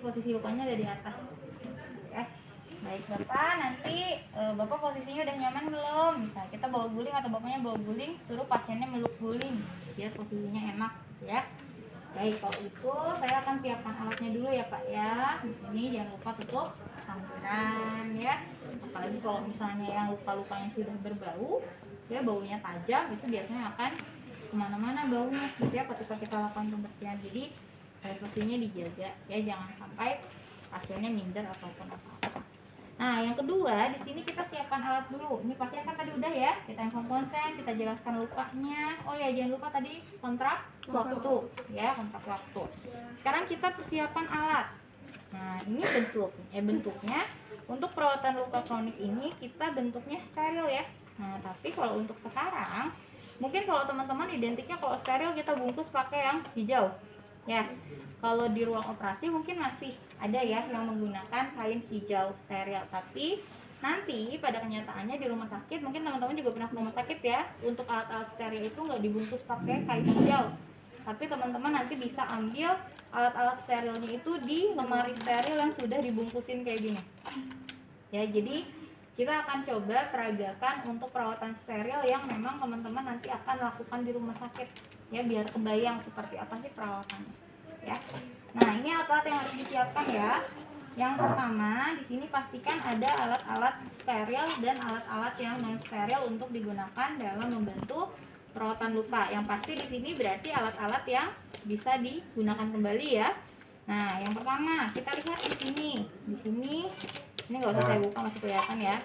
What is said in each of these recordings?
posisi lukanya ada di atas. Ya. Baik Bapak, nanti Bapak posisinya udah nyaman belum? Misalnya kita bawa guling atau Bapaknya bawa guling, suruh pasiennya meluk guling biar posisinya enak ya. Baik, kalau itu saya akan siapkan alatnya dulu ya Pak ya. Di sini jangan lupa tutup sampiran ya. Apalagi kalau misalnya yang luka-lukanya sudah berbau, ya baunya tajam, itu biasanya akan kemana-mana baunya gitu ya ketika kita lakukan pembersihan. Jadi privasinya dijaga ya, jangan sampai pasiennya minder ataupun apa-apa. Nah, yang kedua di sini kita siapkan alat dulu. Ini pasien kan tadi udah ya, kita info konsen, kita jelaskan lukanya. Oh ya, jangan lupa tadi kontrak waktu ya, kontrak waktu. Sekarang kita persiapan alat. Nah, ini bentuknya untuk perawatan luka kronik ini kita bentuknya steril ya. Nah, tapi kalau untuk sekarang mungkin kalau teman-teman identiknya kalau steril kita bungkus pakai yang hijau. Ya, kalau di ruang operasi mungkin masih ada ya yang menggunakan kain hijau steril, tapi nanti pada kenyataannya di rumah sakit, mungkin teman-teman juga pernah ke rumah sakit ya, untuk alat-alat steril itu nggak dibungkus pakai kain hijau, tapi teman-teman nanti bisa ambil alat-alat sterilnya itu di lemari steril yang sudah dibungkusin kayak gini ya. Jadi kita akan coba peragakan untuk perawatan steril yang memang teman-teman nanti akan lakukan di rumah sakit ya, biar kebayang seperti apa sih perawatannya ya. Nah, ini alat-alat yang harus disiapkan ya. Yang pertama, di sini pastikan ada alat-alat steril dan alat-alat yang non steril untuk digunakan dalam membantu perawatan luka. Yang pasti di sini berarti alat-alat yang bisa digunakan kembali ya. Nah, yang pertama kita lihat di sini. Di sini ini nggak usah saya buka, masih kelihatan ya.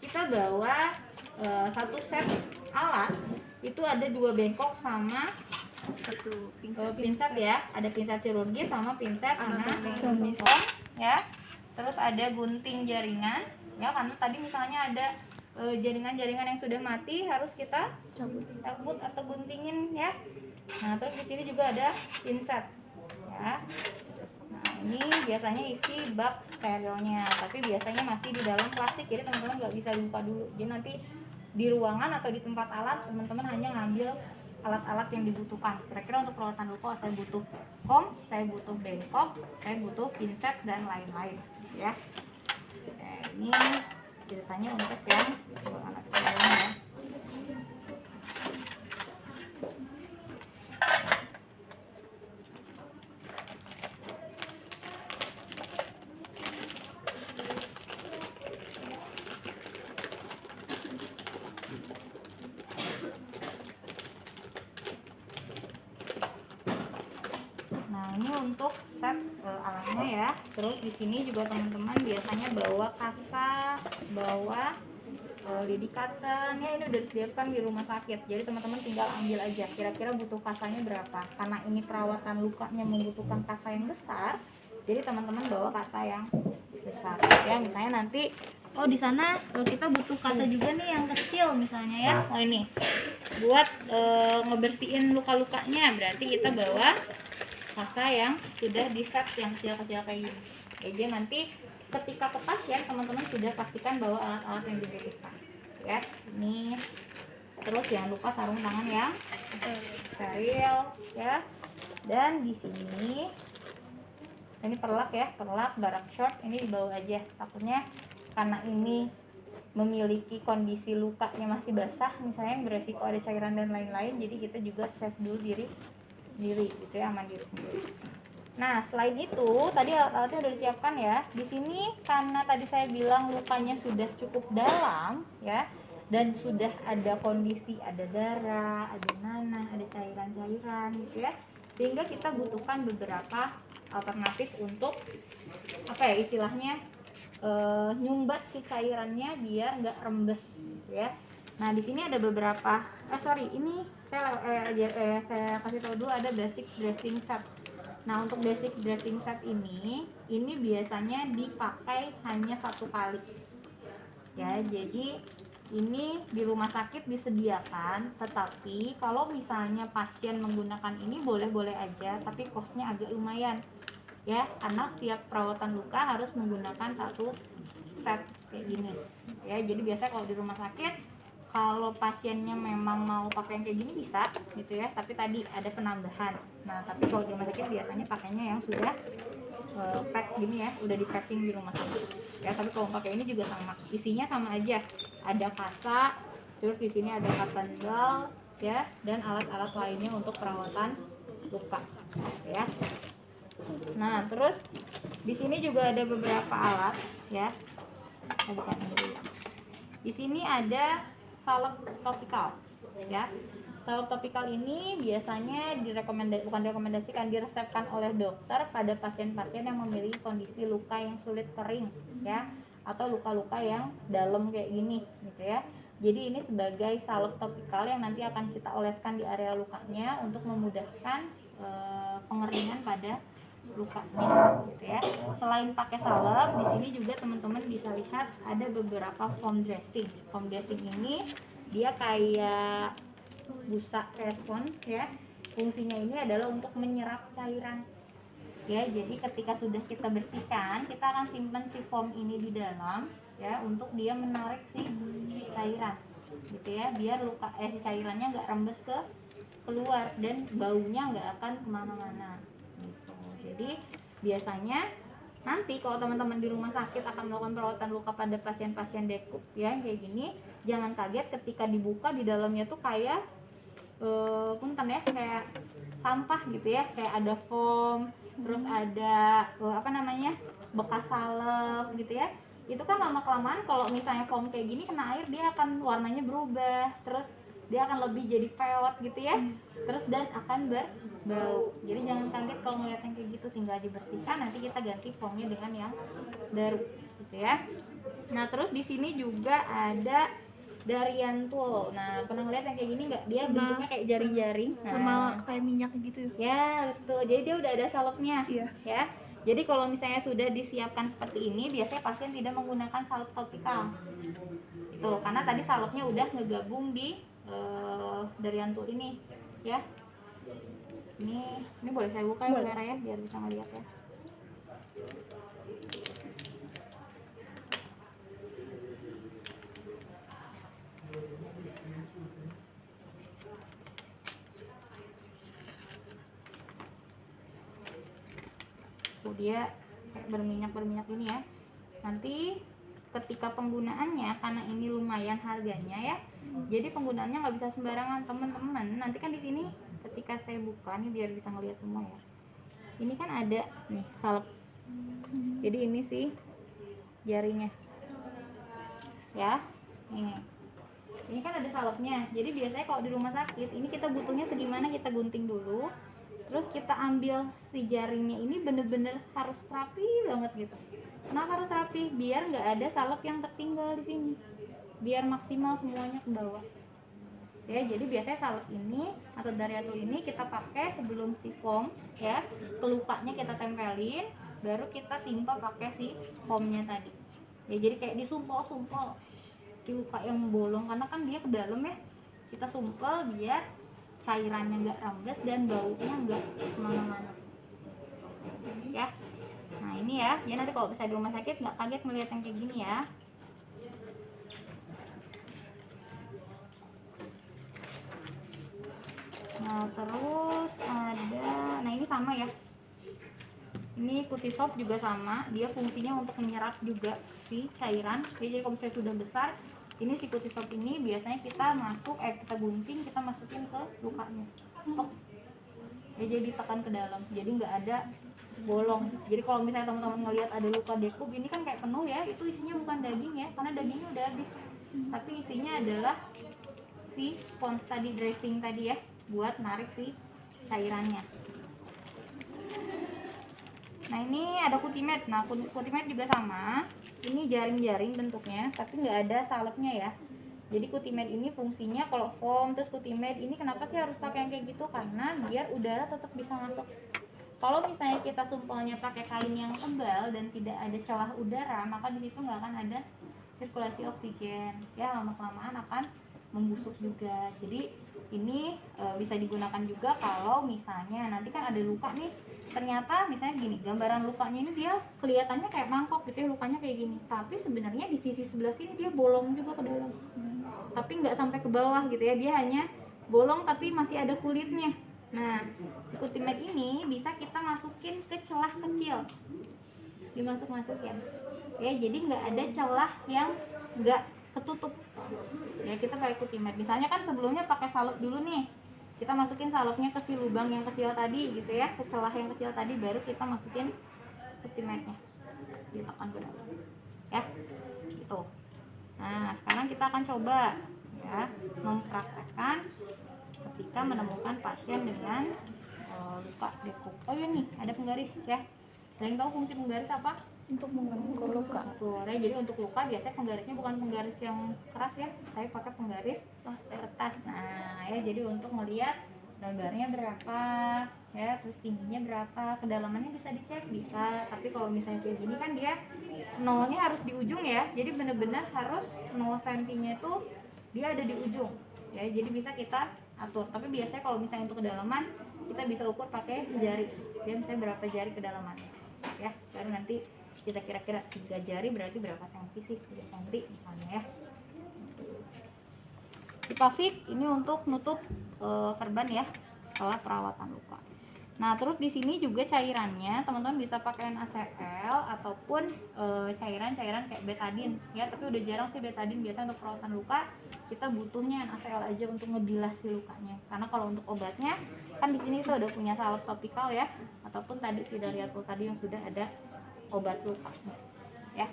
Kita bawa satu set alat, itu ada 2 bengkok sama satu pinset ya. Ada pinset kirurgi sama pinset anatomi ya. Terus ada gunting jaringan ya, karena tadi misalnya ada jaringan-jaringan yang sudah mati harus kita cabut atau guntingin ya. Nah, terus di sini juga ada pinset ya. Nah, ini biasanya isi bak sterilnya, tapi biasanya masih di dalam plastik, jadi teman-teman nggak bisa buka dulu. Jadi nanti di ruangan atau di tempat alat teman-teman hanya ngambil alat-alat yang dibutuhkan. Kira-kira untuk perawatan luka saya butuh kom, saya butuh bengkok, saya butuh pinset dan lain-lain ya. Nah, ini ceritanya untuk yang alat sterilnya ya. Ini untuk set alatnya ya. Terus di sini juga teman-teman biasanya bawa kasa, bawa lidi cotton ya, ini udah disiapkan di rumah sakit. Jadi teman-teman tinggal ambil aja kira-kira butuh kasanya berapa. Karena ini perawatan lukanya membutuhkan kasa yang besar, jadi teman-teman bawa kasa yang besar ya. Misalnya nanti di sana kita butuh kasa juga nih yang kecil misalnya ya. Oh, ini buat ngebersihin luka-lukanya, berarti kita bawa kasa yang sudah di set yang kecil-kecil kayak gini. Jadi nanti ketika ke pasien teman-teman sudah pastikan bahwa alat-alat yang dibutuhkan ya. Ini terus jangan lupa sarung tangan yang steril ya. Dan di sini ini perlak ya, perlak barak short ini dibawa aja, takutnya karena ini memiliki kondisi lukanya masih basah misalnya, beresiko ada cairan dan lain-lain, jadi kita juga save dulu diri sendiri gitu ya, aman diri sendiri. Nah, selain itu tadi alat-alatnya udah disiapkan ya. Di sini karena tadi saya bilang lukanya sudah cukup dalam ya, dan sudah ada kondisi ada darah, ada nanah, ada cairan-cairan gitu ya, sehingga kita butuhkan beberapa alternatif untuk apa ya istilahnya, nyumbat si cairannya biar nggak rembes gitu ya. Nah, di sini ada beberapa ini saya kasih tahu dulu, ada basic dressing set. Nah, untuk basic dressing set ini biasanya dipakai hanya 1 kali ya. Jadi ini di rumah sakit disediakan, tetapi kalau misalnya pasien menggunakan ini boleh-boleh aja, tapi costnya agak lumayan ya, karena setiap perawatan luka harus menggunakan 1 set kayak gini ya. Jadi biasanya kalau di rumah sakit, kalau pasiennya memang mau pakai yang kayak gini bisa gitu ya, tapi tadi ada penambahan. Nah, tapi kalau di rumah sakit biasanya pakainya yang sudah pack gini ya, udah di packing di rumah sakit ya. Tapi kalau pakai ini juga sama, isinya sama aja, ada kasa, terus di sini ada cotton ball ya, dan alat-alat lainnya untuk perawatan luka ya. Nah terus di sini juga ada beberapa alat ya. Bukan dulu. Di sini ada salep topikal ya. Salep topikal ini biasanya direkomendasikan, diresepkan oleh dokter pada pasien-pasien yang memiliki kondisi luka yang sulit kering ya, atau luka-luka yang dalam kayak gini gitu ya. Jadi ini sebagai salep topikal yang nanti akan kita oleskan di area lukanya untuk memudahkan pengeringan pada lukanya gitu ya. Selain pakai salep, di sini juga teman-teman bisa lihat ada beberapa foam dressing. Foam dressing ini dia kayak busa respon ya. Fungsinya ini adalah untuk menyerap cairan ya. Jadi ketika sudah kita bersihkan, kita akan simpan si foam ini di dalam ya, untuk dia menarik si cairan gitu ya, biar luka si cairannya nggak rembes ke keluar dan baunya nggak akan kemana-mana gitu. Jadi biasanya nanti kalau teman-teman di rumah sakit akan melakukan perawatan luka pada pasien-pasien dekup ya kayak gini, jangan kaget ketika dibuka di dalamnya tuh kayak punten ya, kayak sampah gitu ya, kayak ada foam, terus ada bekas salep gitu ya. Itu kan lama kelamaan kalau misalnya foam kayak gini kena air, dia akan warnanya berubah, terus dia akan lebih jadi peot gitu ya, terus dan akan berbau. Jadi jangan kaget kalau ngeliat yang kayak gitu, tinggal dibersihkan, nanti kita ganti foamnya dengan yang baru gitu ya. Nah terus di sini juga ada Darian tool. Nah pernah ngeliat yang kayak gini nggak? Dia bentuknya kayak jaring-jaring, sama kayak minyak gitu ya betul. Jadi dia udah ada salepnya ya. Jadi kalau misalnya sudah disiapkan seperti ini, biasanya pasien tidak menggunakan salep topikal itu, karena tadi salepnya udah ngegabung di Darian tool ini ya. Ini boleh saya buka ya kamera ya, biar bisa ngeliat ya. Dia kayak berminyak ini ya. Nanti ketika penggunaannya, karena ini lumayan harganya ya, jadi penggunaannya nggak bisa sembarangan teman-teman. Nanti kan di sini ketika saya buka nih biar bisa ngeliat semua ya, ini kan ada nih salep, jadi ini sih jaringnya ya. Ini kan ada salepnya. Jadi biasanya kalau di rumah sakit ini kita butuhnya segimana, kita gunting dulu, terus kita ambil si jaringnya ini bener-bener harus rapi banget gitu. Kenapa harus rapi? Biar nggak ada salep yang tertinggal di sini, biar maksimal semuanya ke bawah ya. Jadi biasanya salep ini atau Darian tool ini kita pakai sebelum si foam ya, pelukanya kita tempelin, baru kita timpa pakai si foamnya tadi ya. Jadi kayak disumpel-sumpel si luka yang bolong, karena kan dia ke dalam ya, kita sumpel biar cairannya nggak rembes dan baunya nggak kemana-mana ya. Nah ini ya, nanti kalau bisa di rumah sakit nggak kaget melihat yang kayak gini ya. Nah terus ada, nah ini sama ya, ini putih sop juga sama, dia fungsinya untuk menyerap juga si cairan. Jadi kalau misalnya sudah besar, ini si putih sop ini biasanya kita kita gunting, kita masukin ke lukanya ya, jadi tekan ke dalam, jadi nggak ada bolong. Jadi kalau misalnya teman-teman ngelihat ada luka dekup ini kan kayak penuh ya, itu isinya bukan daging ya, karena dagingnya udah habis, tapi isinya adalah si Pond's tadi, dressing tadi ya, buat narik si cairannya. Nah ini ada Cutimed. Nah Cutimed juga sama, ini jaring-jaring bentuknya tapi nggak ada salepnya ya. Jadi Cutimed ini fungsinya kalau foam terus Cutimed ini kenapa sih harus pakai yang kayak gitu, karena biar udara tetap bisa masuk. Kalau misalnya kita sumpelnya pakai kain yang tebal dan tidak ada celah udara, maka di situ nggak akan ada sirkulasi oksigen ya, lama-kelamaan akan membusuk juga. Jadi ini bisa digunakan juga kalau misalnya nanti kan ada luka nih, ternyata misalnya gini, gambaran lukanya ini dia kelihatannya kayak mangkok gitu ya, lukanya kayak gini, tapi sebenarnya di sisi sebelah sini dia bolong juga ke dalam, tapi nggak sampai ke bawah gitu ya, dia hanya bolong tapi masih ada kulitnya. Nah, si Cutimed ini bisa kita masukin ke celah kecil, dimasuk-masukin ya, jadi nggak ada celah yang nggak ketutup ya. Kita pakai Cutimed, misalnya kan sebelumnya pakai salep dulu nih, kita masukin salepnya ke si lubang yang kecil tadi gitu ya, ke celah yang kecil tadi, baru kita masukin Cutimednya, ditekan ke dalam ya gitu. Nah, sekarang kita akan coba ya mempraktekkan ketika menemukan pasien dengan luka dekuk. Oh iya nih, ada penggaris ya. Ada yang tahu fungsi penggaris apa? Untuk mengukur luka. Ya, jadi untuk luka biasanya penggarisnya bukan penggaris yang keras ya, tapi pakai penggaris kertas. Nah, ya jadi untuk melihat lebarnya berapa ya, terus tingginya berapa, kedalamannya bisa dicek, bisa. Tapi kalau misalnya kayak gini kan dia nolnya harus di ujung ya, jadi bener-bener harus 0 cm itu dia ada di ujung ya, jadi bisa kita atur. Tapi biasanya kalau misalnya untuk kedalaman kita bisa ukur pakai jari ya, misalnya berapa jari kedalamannya ya, baru nanti kita kira-kira 3 jari berarti berapa senti sih, 3 senti misalnya ya. Lipavit ini untuk nutup perban ya setelah perawatan luka. Nah, terus di sini juga cairannya teman-teman bisa pakai NaCl ataupun cairan-cairan kayak betadine ya, tapi udah jarang sih betadine. Biasanya untuk perawatan luka kita butuhnya NaCl aja untuk ngebilas si lukanya. Karena kalau untuk obatnya kan di sini tuh udah punya salep topikal ya, ataupun tadi si Dariatul tadi yang sudah ada obat luka ya.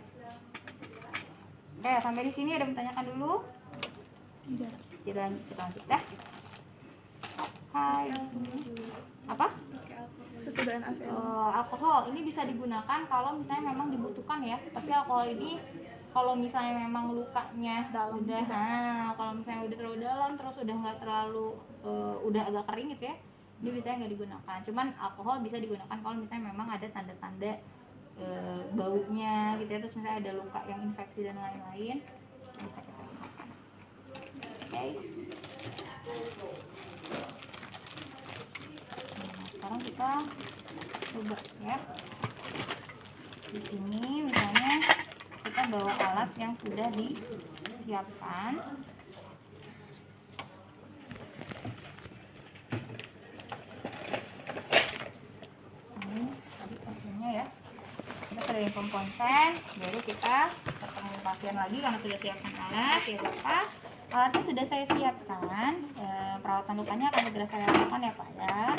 Oke, sampai di sini ada yang bertanyakan dulu? Tidak. Kita lanjut ya. Hai. Apa? Sesudah NaCl. Alkohol ini bisa digunakan kalau misalnya memang dibutuhkan ya. Tapi alkohol ini kalau misalnya memang lukanya Dalam udah, kalau misalnya udah terlalu dalam, terus udah nggak terlalu, udah agak kering gitu ya, ini biasanya nggak digunakan. Cuman alkohol bisa digunakan kalau misalnya memang ada tanda-tanda baunya gitu ya, terus misalnya ada luka yang infeksi dan lain-lain, bisa kita gunakan. Oke. Nah, sekarang kita coba ya. Di sini misalnya kita bawa alat yang sudah disiapkan. Ini tadi pasiennya ya. Kita sering konsen, baru kita ketemu pasien lagi karena sudah siapkan alat ya Bapak. Alatnya sudah saya siapkan, perawatan lukanya akan segera saya lakukan ya Pak ya.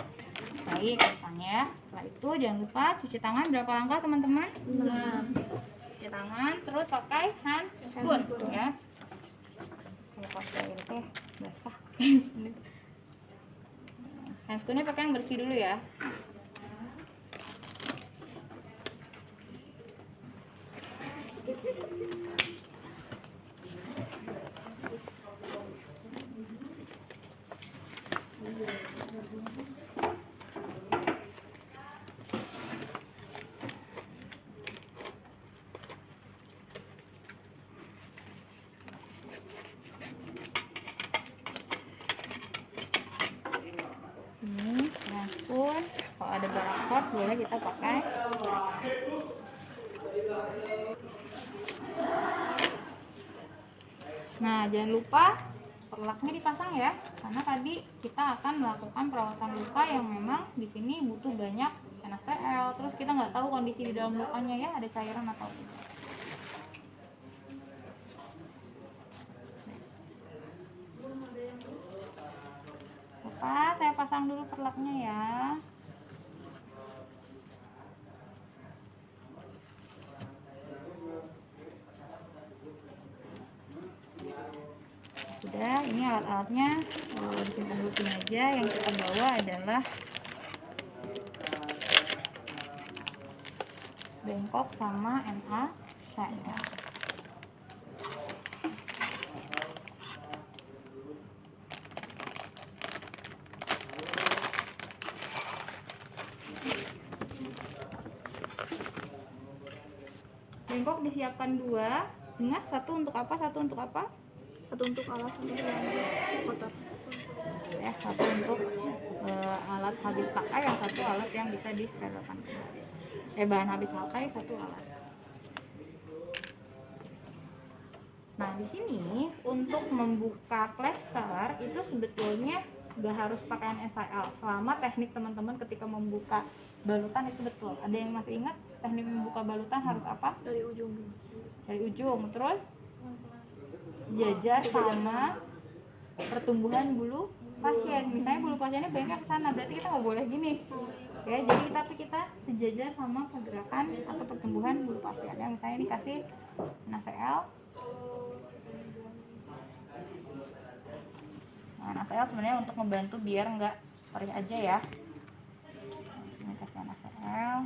Baik, misalnya setelah itu jangan lupa cuci tangan berapa langkah teman-teman? 6. Cuci tangan, terus pakai handscoon ya. Kalau pakai ini teh basah. Handscoonnya pakai yang bersih dulu ya. Ini handscoon, kalau ada barcode boleh kita pakai. Nah, jangan lupa perlaknya dipasang ya, karena tadi kita akan melakukan perawatan luka yang memang di sini butuh banyak NaCl. Terus kita nggak tahu kondisi di dalam lukanya ya, ada cairan atau tidak. Bapak, saya pasang dulu perlaknya ya. Sudah, ini alat-alatnya disimpan dulu sini aja. Yang kita bawa adalah bengkok sama NaCl. Bengkok disiapkan 2. Ingat, satu untuk apa? Satu untuk apa? Satu untuk alat untuk yang kotor. Ya, satu untuk alat habis pakai, yang satu alat yang bisa disterilkan kembali. Bahan habis pakai, satu alat. Nah, di sini untuk membuka plester itu sebetulnya nggak harus pakai NaCl selama teknik teman-teman ketika membuka balutan itu betul. Ada yang masih ingat teknik membuka balutan harus apa? Dari ujung dulu. Dari ujung, terus sejajar sama pertumbuhan bulu pasien. Misalnya bulu pasiennya banyak ke sana, berarti kita nggak boleh gini. Ya, jadi tapi kita sejajar sama pergerakan atau pertumbuhan bulu pasien. Yang misalnya dikasih NaCl. Nah, NaCl sebenarnya untuk membantu biar nggak perih aja ya. Ini kasih NaCl.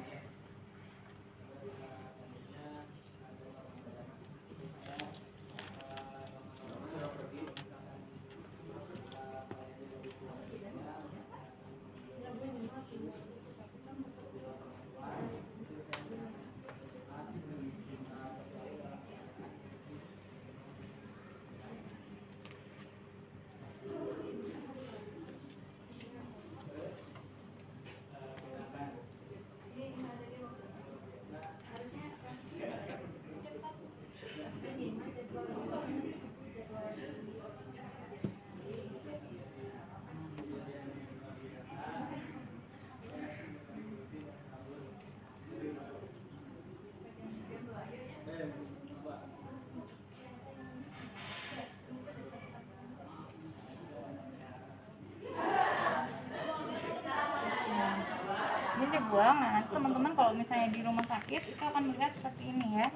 Ini dibuang. Nah, nanti teman-teman kalau misalnya di rumah sakit itu akan melihat seperti ini ya.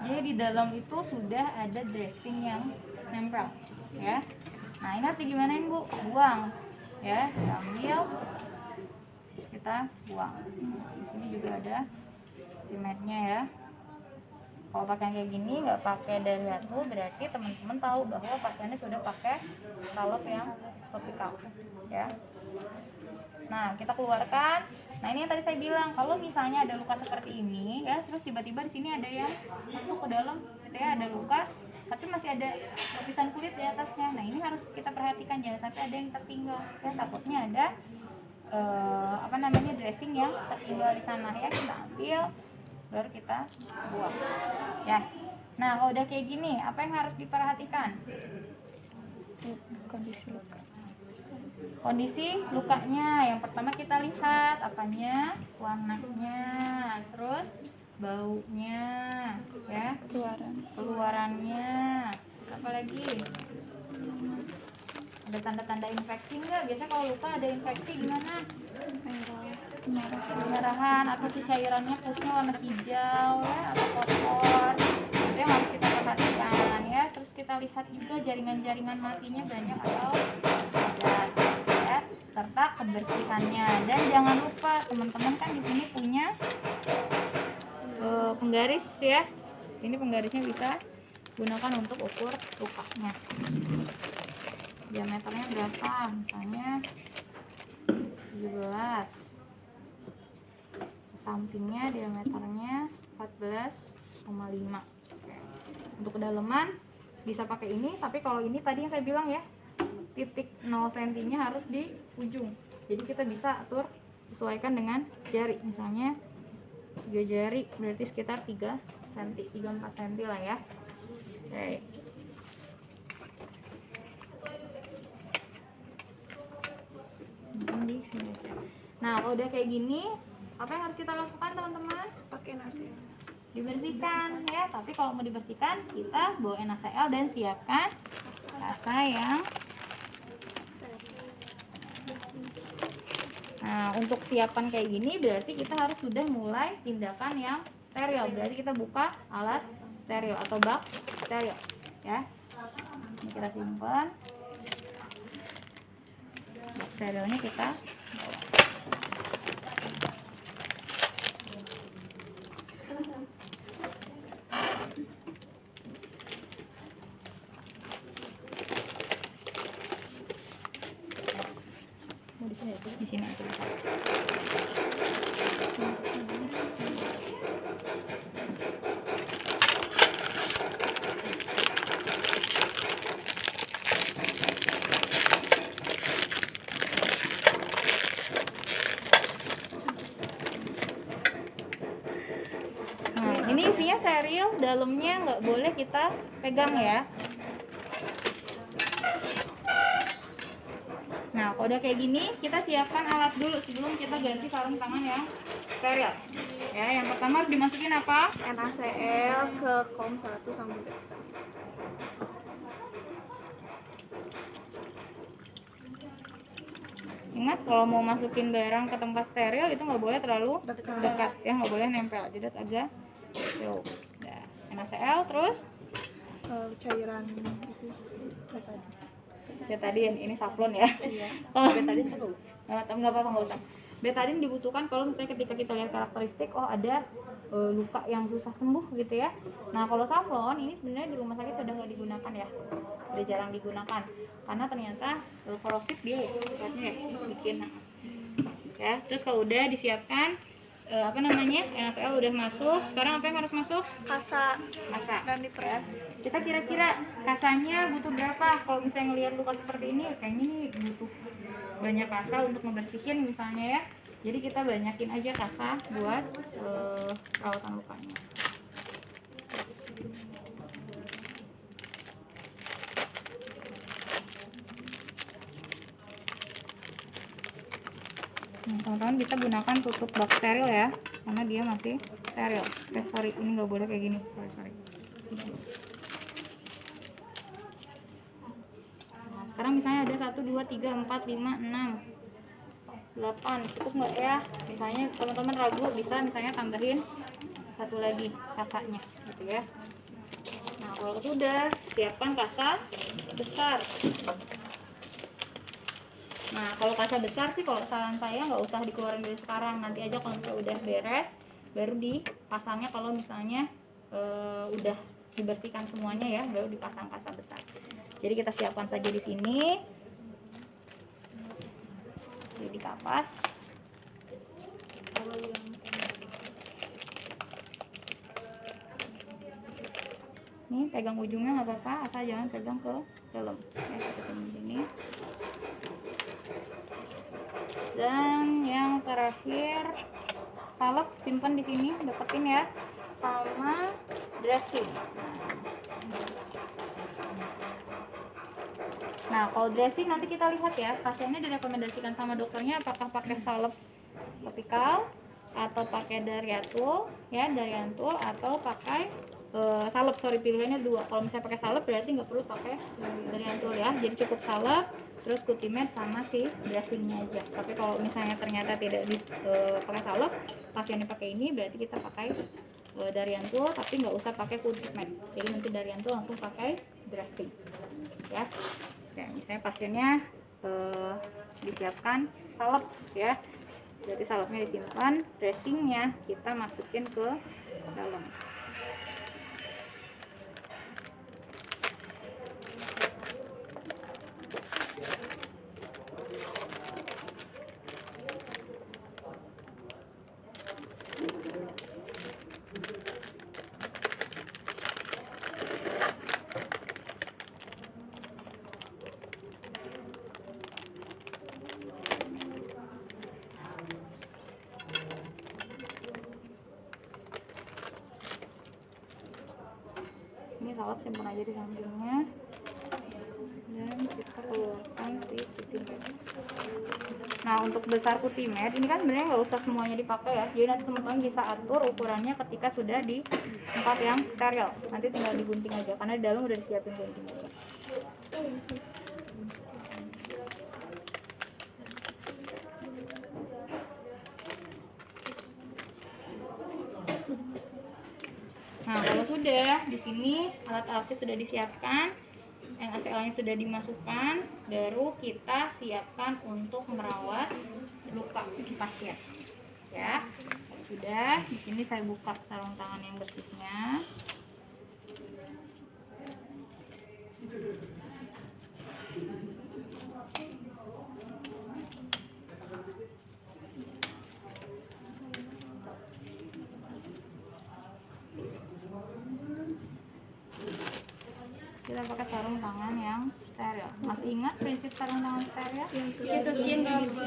Jadi di dalam itu sudah ada dressing yang nempel ya. Nah, ini harus digimanain Bu? Buang ya, ambil, kita buang. Di sini juga ada timetnya ya. Kalau pakai kayak gini, nggak pakai dari satu, berarti teman-teman tahu bahwa pasiennya sudah pakai salep yang topikal ya. Nah, kita keluarkan. Nah, ini yang tadi saya bilang, kalau misalnya ada luka seperti ini ya, terus tiba-tiba di sini ada yang masuk ke dalam, gitu ya, ada luka, tapi masih ada lapisan kulit di atasnya. Nah, ini harus kita perhatikan, jangan sampai ada yang tertinggal. Ya, takutnya ada dressing yang tertinggal di sana ya. Kita ambil, baru kita buang. Ya. Nah, kalau udah kayak gini, apa yang harus diperhatikan? Kondisi luka. Kondisi lukanya, yang pertama kita lihat apanya, warnanya, terus baunya, ya, keluarannya, apa lagi? Ada tanda-tanda infeksi nggak? Biasanya kalau luka ada infeksi gimana? Kemerahan atau si cairannya plusnya warna hijau ya, atau fosfor. Itu yang harus kita perhatikan ya. Terus kita lihat juga jaringan-jaringan matinya banyak atau tidak ya, serta kebersihannya. Dan jangan lupa teman-teman kan di sini punya penggaris ya. Ini penggarisnya bisa gunakan untuk ukur lukanya. Diameternya berapa? Misalnya 17. Sampingnya diameternya 14,5. Untuk kedalaman bisa pakai ini, tapi kalau ini tadi yang saya bilang ya, titik 0 cm nya harus di ujung. Jadi kita bisa atur, sesuaikan dengan jari. Misalnya 3 jari berarti sekitar 3 cm, 3-4 cm lah ya. Oke. Di sini aja. Nah, kalau udah kayak gini, apa yang harus kita lakukan teman-teman? Pakai NaCl. Dibersihkan ya. Tapi kalau mau dibersihkan, kita bawa NaCl dan siapkan rasa yang. Nah, untuk siapan kayak gini berarti kita harus sudah mulai tindakan yang steril. Berarti kita buka alat steril atau bak steril ya. Ini kita simpan. Bak sterilnya kita bawa. Di sini aja. Nah, ini isinya steril, dalamnya nggak boleh kita pegang ya. Nah, Kalau udah kayak gini, kita siapkan alat dulu sebelum kita ganti sarung tangan yang steril. Ya, yang pertama harus dimasukin apa? NaCl ke kom 1 sama beta. Ingat kalau mau masukin barang ke tempat steril itu nggak boleh terlalu Dekat. dekat ya, nggak boleh nempel, jadi agak jauh. Nah, NaCl terus Cairan itu beta. ya tadi ini saffron ya. Iya. Oh, betadin tuh nggak apa-apa, nggak usah. Betadin dibutuhkan kalau misalnya ketika kita lihat karakteristik, oh ada luka yang susah sembuh gitu ya. Nah kalau saffron ini sebenarnya di rumah sakit sudah nggak digunakan ya, udah jarang digunakan karena ternyata korosif dia ya, sifatnya ya, bikin ya. Terus kalau udah disiapkan NaCl udah masuk, sekarang apa yang harus masuk? Kasa Kasa. dan diperas. Kita kira-kira kasanya butuh berapa? Kalau misalnya ngelihat luka seperti ini, kayaknya ini butuh banyak kasa untuk membersihin misalnya ya. Jadi kita banyakin aja kasa buat perawatan lukanya. Nah, teman-teman kita gunakan tutup box steril ya, karena dia masih steril. Sorry, ini nggak boleh kayak gini. Sorry. Nah, sekarang misalnya ada 1, 2, 3, 4, 5, 6, 8, cukup nggak ya? Misalnya teman-teman ragu, bisa misalnya tambahin satu lagi kasanya, gitu ya. Nah, kalau sudah siapkan kasa besar. Nah, kalau kasa besar sih, kalau saran saya nggak usah dikeluarin dari sekarang, nanti aja kalau misalnya udah beres, baru dipasangnya. Kalau misalnya udah dibersihkan semuanya ya, baru dipasang kasa besar. Jadi kita siapkan saja di sini. Jadi dikapas. Nih pegang ujungnya nggak apa-apa, asal jangan pegang ke dalam. Ya, kita di sini. Dan yang terakhir, salep simpan di sini, deketin ya, sama dressing. Nah, kalau dressing nanti kita lihat ya, pasiennya direkomendasikan sama dokternya apakah pakai salep topikal atau pakai Daryatul ya, Daryantul, atau pakai salep. Pilihannya dua. Kalau misalnya pakai salep berarti nggak perlu pakai Daryantul ya, jadi cukup salep terus Cutimed sama si dressingnya aja. Tapi kalau misalnya ternyata tidak pakai salep, pasiennya pakai ini, berarti kita pakai Daryantul tapi nggak usah pakai Cutimed. Jadi nanti Daryantul langsung pakai dressing ya. Oke, misalnya pasiennya disiapkan salep ya, jadi salepnya disimpan, dressingnya kita masukin ke dalam. Ini salep simpan aja di sampingnya, dan kita keluarkan si Cutimed. Nah, untuk besar Cutimed ini kan sebenarnya nggak usah semuanya dipakai ya, jadi nanti teman-teman bisa atur ukurannya ketika sudah di tempat yang steril. Nanti tinggal digunting aja karena di dalam udah disiapin gunting. Nah, kalau sudah di sini alat-alatnya sudah disiapkan, NaCl-nya sudah dimasukkan, baru kita siapkan untuk merawat luka pasien. Ya, sudah. Di sini saya buka sarung tangan yang bersihnya. Kita pakai sarung tangan yang steril. Masih ingat prinsip sarung tangan steril? Itu skin nggak bisa.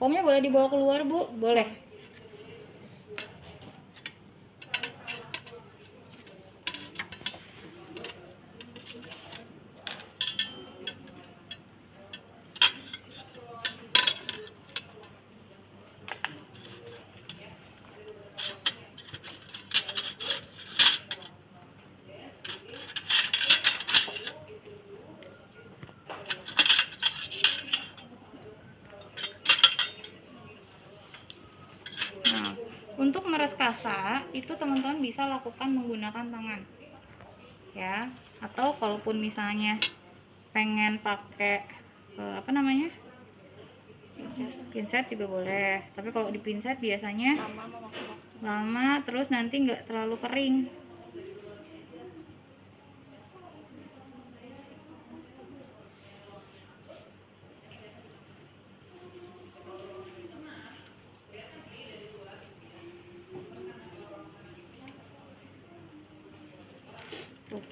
Komnya boleh dibawa keluar, Bu? Boleh. Nah, untuk meres kasa itu teman-teman bisa lakukan menggunakan tangan, ya. Atau kalaupun misalnya pengen pakai apa namanya, pinset juga boleh. Tapi kalau di pinset biasanya lama, terus nanti nggak terlalu kering.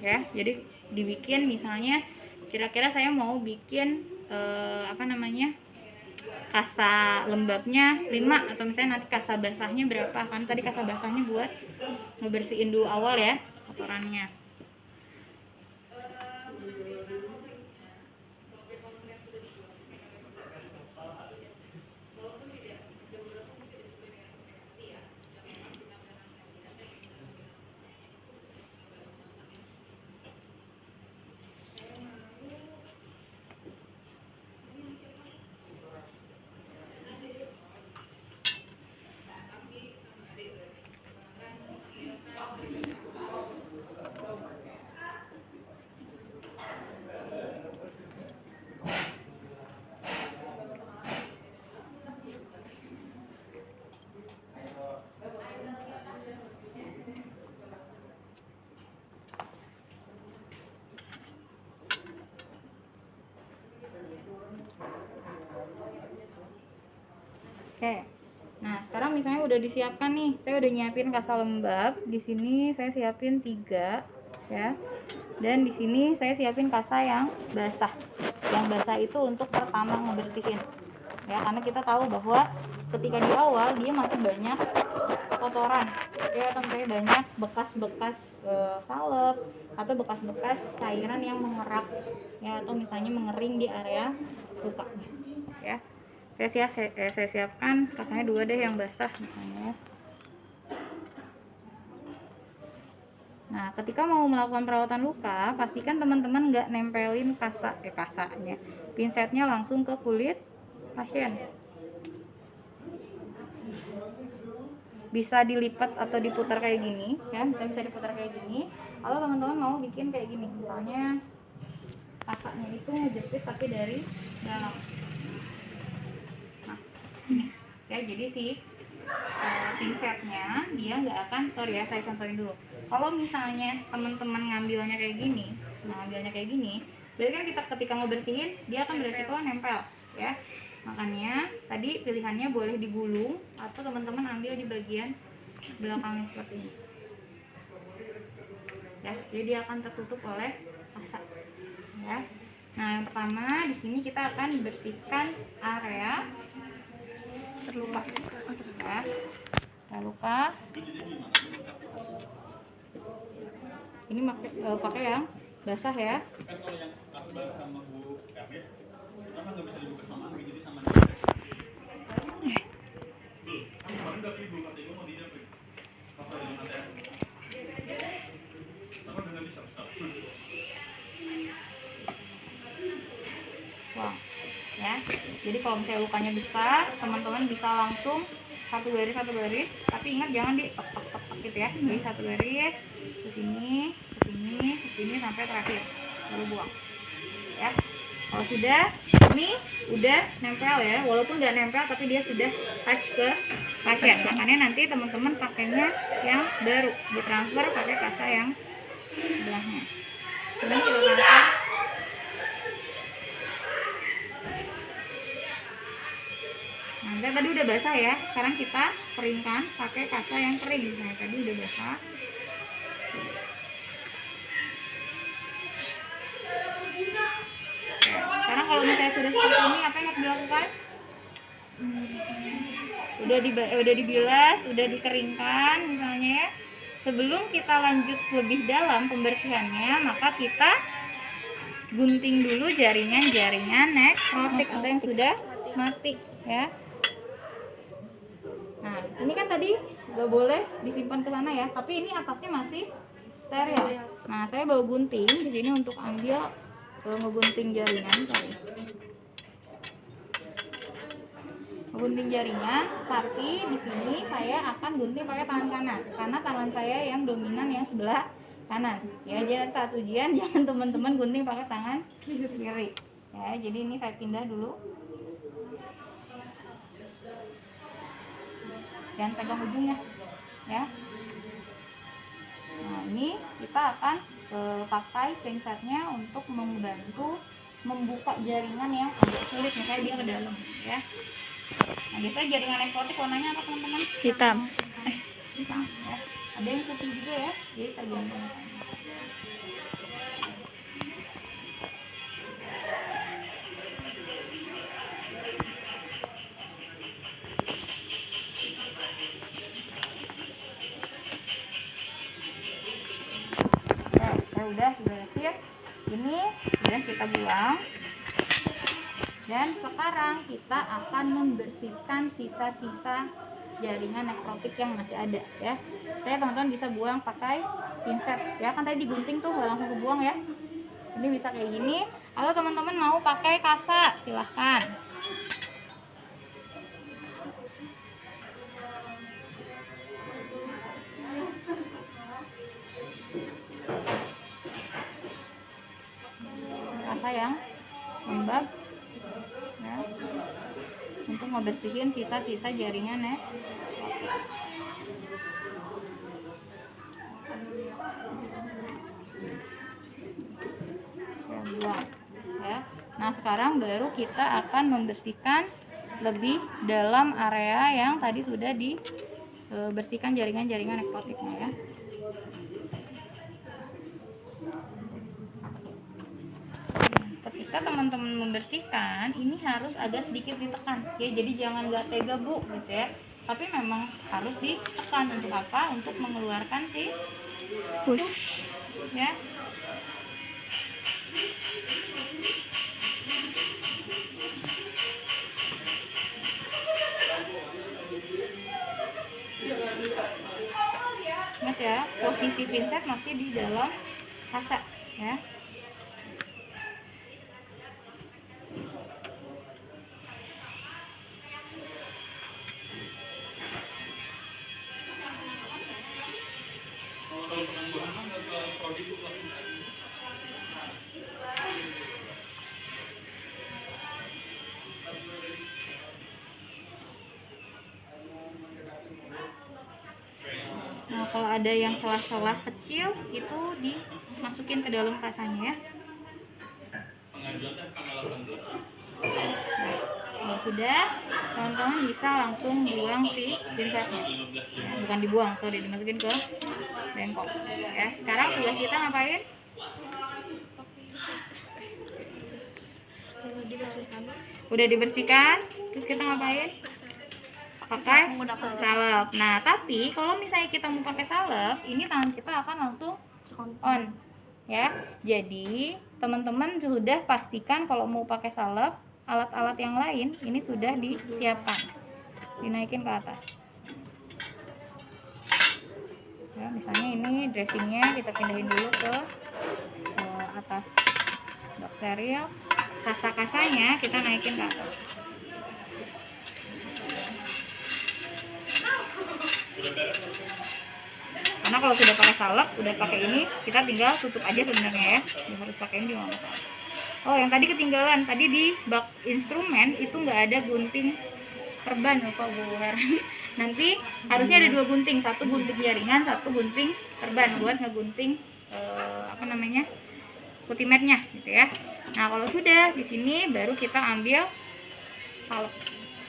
Ya, jadi dibikin misalnya kira-kira saya mau bikin apa namanya, kasa lembabnya 5, atau misalnya nanti kasa basahnya berapa, kan tadi kasa basahnya buat ngebersihin dulu awal ya kotorannya. Oke. Nah, sekarang misalnya udah disiapkan nih. Saya udah nyiapin kasa lembab. Di sini saya siapin 3 ya. Dan di sini saya siapin kasa yang basah. Yang basah itu untuk pertama ngebersihin. Ya, karena kita tahu bahwa ketika di awal dia masih banyak kotoran. Ya, atau misalnya banyak bekas-bekas salep atau bekas-bekas cairan yang mengerak ya, atau misalnya mengering di area lukanya. Ya. Saya siapkan kasanya 2 deh yang basah misalnya. Nah, ketika mau melakukan perawatan luka, pastikan teman-teman nggak nempelin kasanya, pinsetnya langsung ke kulit pasien. Bisa dilipat atau diputar kayak gini, ya, bisa diputar kayak gini. Kalau teman-teman mau bikin kayak gini, misalnya kasanya itu ngejepit tapi dari dalam. Nah, ini ya, jadi si pinsetnya dia nggak akan, sorry ya, saya contohin dulu. Kalau misalnya teman-teman ngambilnya kayak gini, berarti kan kita ketika ngebersihin dia akan beresiko nempel, ya. Makanya tadi pilihannya boleh digulung atau teman-teman ambil di bagian belakangnya seperti ini. Ya, jadi dia akan tertutup oleh kasa. Ya. Nah, yang pertama di sini kita akan bersihkan area terluka. Ya. Terluka. Ini pakai yang basah ya. Kan kalau yang basah sama Bu Kamis, kan nggak bisa dibuka sama lagi, jadi sama belum. Kan kemarin udah ibu kata ibu mau dijepit. Apa dengan ATM? Apa dengan bisa? Wah, ya. Jadi kalau misalnya lukanya besar, teman-teman bisa langsung satu garis, tapi ingat jangan di tek gitu ya. Jadi satu garis ke sini, sampai terakhir, lalu buang. Ya. Kalau sudah, ini udah nempel ya, walaupun nggak nempel tapi dia sudah touch ke pasien. Makanya nanti teman-teman pakainya yang baru, ditransfer pakai kasa yang sebelahnya. Ini kita transfer. Nah, tadi udah basah ya, sekarang kita keringkan pakai kasa yang kering. Nah, tadi udah basah. Sekarang kalau misalnya sudah seperti ini, apa yang harus dilakukan? udah dibilas, udah dikeringkan misalnya ya. Sebelum kita lanjut lebih dalam pembersihannya, maka kita gunting dulu jaringan-jaringan nekrotik atau yang sudah mati ya. Nah, ini kan tadi gak boleh disimpan ke sana ya, tapi ini atasnya masih steril. Nah, saya bawa gunting di sini untuk ambil ngegunting jaringan tadi. Gunting jaringan, tapi di sini saya akan gunting pakai tangan kanan karena tangan saya yang dominan yang sebelah kanan ya. Jadi saat ujian jangan teman-teman gunting pakai tangan kiri ya. Jadi ini saya pindah dulu, jangan pegang ujungnya ya. Nah, ini kita akan pakai pinsetnya untuk membantu membuka jaringan yang agak sulit, misalnya dia ke dalam ya. Nah, biasanya jaringan nekrotik warnanya apa teman-teman? Hitam. Hitam ya. Ada yang putih juga ya, jadi tergantung. Udah bersih. Ini sudah kita buang. Dan sekarang kita akan membersihkan sisa-sisa jaringan nekrotik yang masih ada ya. Saya teman-teman bisa buang pakai pinset ya, kan tadi digunting tuh nggak langsung kebuang ya. Ini bisa kayak gini, atau teman-teman mau pakai kasa silahkan. Kasa yang lembab ya, untuk membersihin sisa-sisa jaringan ya. Buang ya. Nah, sekarang baru kita akan membersihkan lebih dalam area yang tadi sudah dibersihkan jaringan-jaringan nekrotiknya ya. Ketika teman-teman membersihkan, ini harus agak sedikit ditekan ya. Jadi jangan nggak tega bu gitu ya, tapi memang harus ditekan. Untuk apa? Untuk mengeluarkan si pus ya. Ingat ya, posisi pinset masih di dalam kasa ya. Nah, kalau ada yang celah-celah kecil itu dimasukin ke dalam kasanya ya. Pengajuannya tanggal 18. Kalau sudah, teman-teman bisa langsung buang si pinsetnya. Nah, bukan dibuang, sorry, dimasukin ke bengkok ya. Sekarang tugas kita ngapain? Udah dibersihkan, terus kita ngapain? Pakai salep. Nah, tapi kalau misalnya kita mau pakai salep, ini tangan kita akan langsung on ya. Jadi teman-teman sudah pastikan kalau mau pakai salep, alat-alat yang lain ini sudah disiapkan, dinaikin ke atas ya. Misalnya ini dressingnya kita pindahin dulu ke atas box steril, kasa-kasanya kita naikin ke atas. Karena kalau sudah pakai salep, udah pakai ini, kita tinggal tutup aja sebenarnya ya. Nggak harus pakai ini juga nggak masalah. Oh, yang tadi ketinggalan, tadi di bak instrumen itu nggak ada gunting perban, lupa Bu Heran. Nanti harusnya ada 2 gunting, satu gunting jaringan, satu gunting perban buat ngegunting ultimatenya gitu ya. Nah, kalau sudah di sini baru kita ambil salep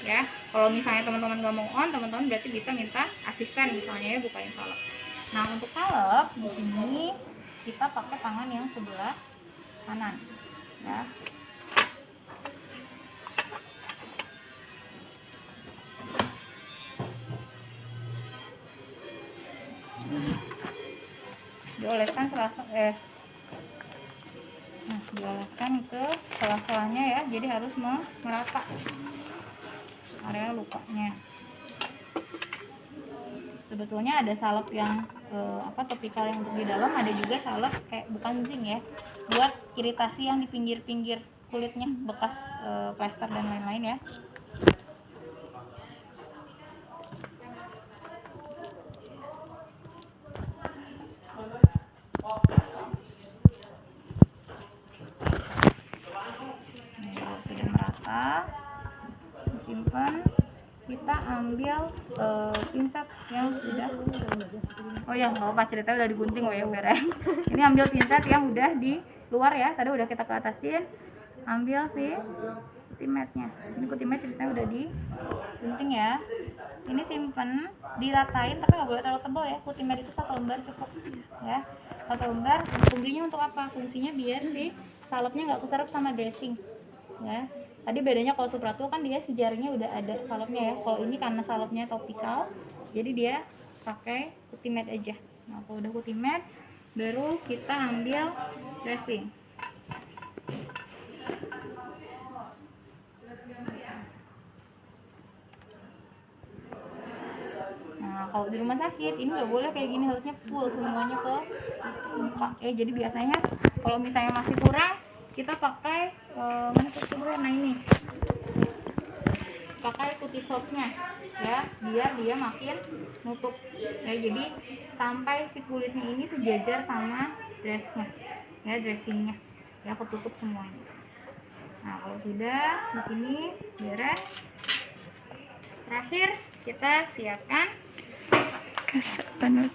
ya. Kalau misalnya teman-teman nggak mau on, teman-teman berarti bisa minta asisten misalnya ya bukain salep. Nah, untuk salep di sini kita pakai tangan yang sebelah kanan ya. dioleskan dioleskan ke sela-selanya ya, jadi harus merata area lukanya. Sebetulnya ada salep yang topikal yang untuk di dalam, ada juga salep kayak bukan zinc ya, buat iritasi yang di pinggir-pinggir kulitnya bekas plester dan lain-lain ya. Kalau sudah merata, disimpan. Kita ambil pinset yang sudah, oh ya nggak apa, ceritanya udah digunting ya bereng. Ini ambil pinset yang udah di luar ya, tadi udah kita ke atasin. Ambil si ultimate-nya, ini ultimate ceritanya udah digunting ya. Ini simpen, diratain tapi nggak boleh terlalu tebal ya, ultimate itu 1 lembar cukup ya, 1 lembar. Fungsinya untuk apa? Fungsinya biar si salepnya nggak keserap sama dressing ya. Tadi bedanya kalau Supratul kan dia si jaringnya udah ada salepnya ya, kalau ini karena salepnya topikal jadi dia pakai ultimate aja. Nah kalau udah ultimate baru kita ambil dressing. Nah kalau di rumah sakit ini nggak boleh kayak gini, harusnya full semuanya ke muka ya. Jadi biasanya kalau misalnya masih kurang kita pakai nah ini pakai putih soapnya ya, biar dia makin nutup ya. Jadi sampai si kulitnya ini sejajar sama dressnya ya, dressingnya ya, ketutup semuanya. Nah kalau sudah di sini beres, terakhir kita siapkan Kasar banget.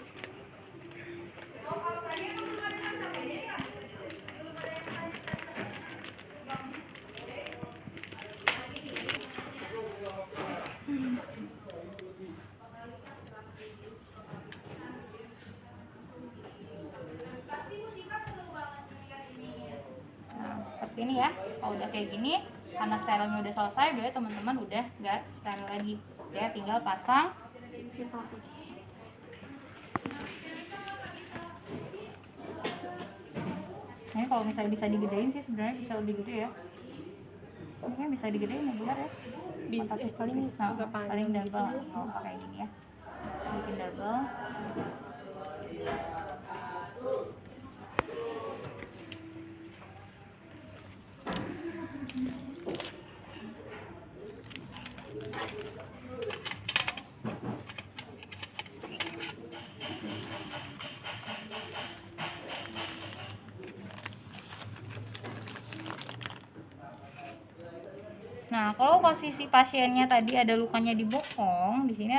Seperti ini ya. Kalau udah kayak gini, karena sterilnya udah selesai, berarti teman-teman udah nggak steril lagi ya, tinggal pasang. Ini kalau misalnya bisa digedein sih sebenarnya bisa lebih gede ya, ini bisa digedein ya benar ya, Paling agak panjang paling double kayak gini ya, bikin double. Nah, kalau posisi pasiennya tadi ada lukanya di bokong, di sini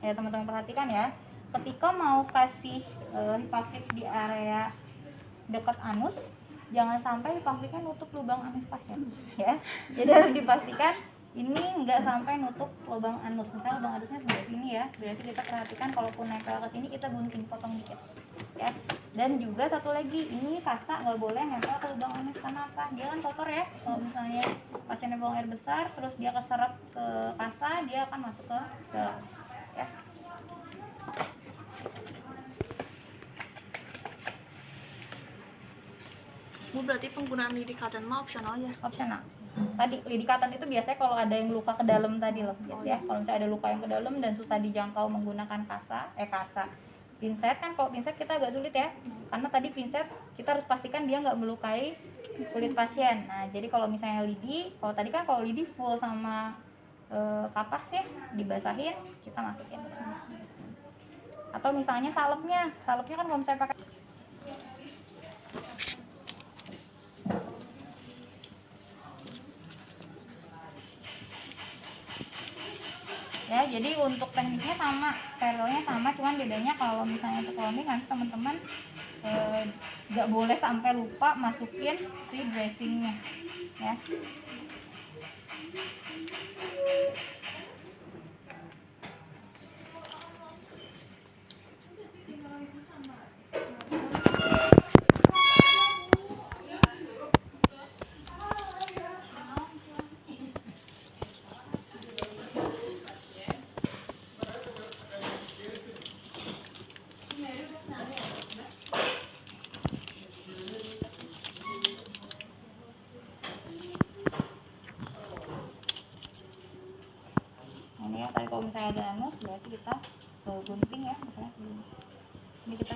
teman-teman perhatikan ya. Ketika mau kasih hipafik di area dekat anus, jangan sampai hipafliknya nutup lubang anus pasien ya. Jadi harus dipastikan ini nggak sampai nutup lubang anus. Misalnya lubang anusnya sebelah sini ya, berarti kita perhatikan kalaupun nempel ke sini kita gunting, potong dikit ya. Dan juga satu lagi, ini kasa nggak boleh nempel ke lubang anus, karena apa? Dia kan kotor ya. Kalau misalnya pasiennya buang air besar terus dia keserap ke kasa, dia akan masuk ke dalam ya. Bu, berarti penggunaan lirikatan mah opsional ya? Opsional. Tadi lirikatan itu biasanya kalau ada yang luka ke dalam tadi loh, ya. Kalau misalnya ada luka yang ke dalam dan susah dijangkau menggunakan kasa, pinset kan, kalau pinset kita agak sulit ya, karena tadi pinset kita harus pastikan dia nggak melukai kulit pasien. Nah jadi kalau misalnya lidi, kalau tadi kan kalau lidi full sama kapas ya, dibasahin kita masukin. Atau misalnya salepnya kan kalau misalnya pakai ya, jadi untuk tekniknya sama, sterilnya sama, cuman bedanya kalau misalnya untuk cloning nanti teman-teman nggak boleh sampai lupa masukin si dressingnya ya. misalnya ada anus berarti kita gunting ya, misalnya segini. Ini kita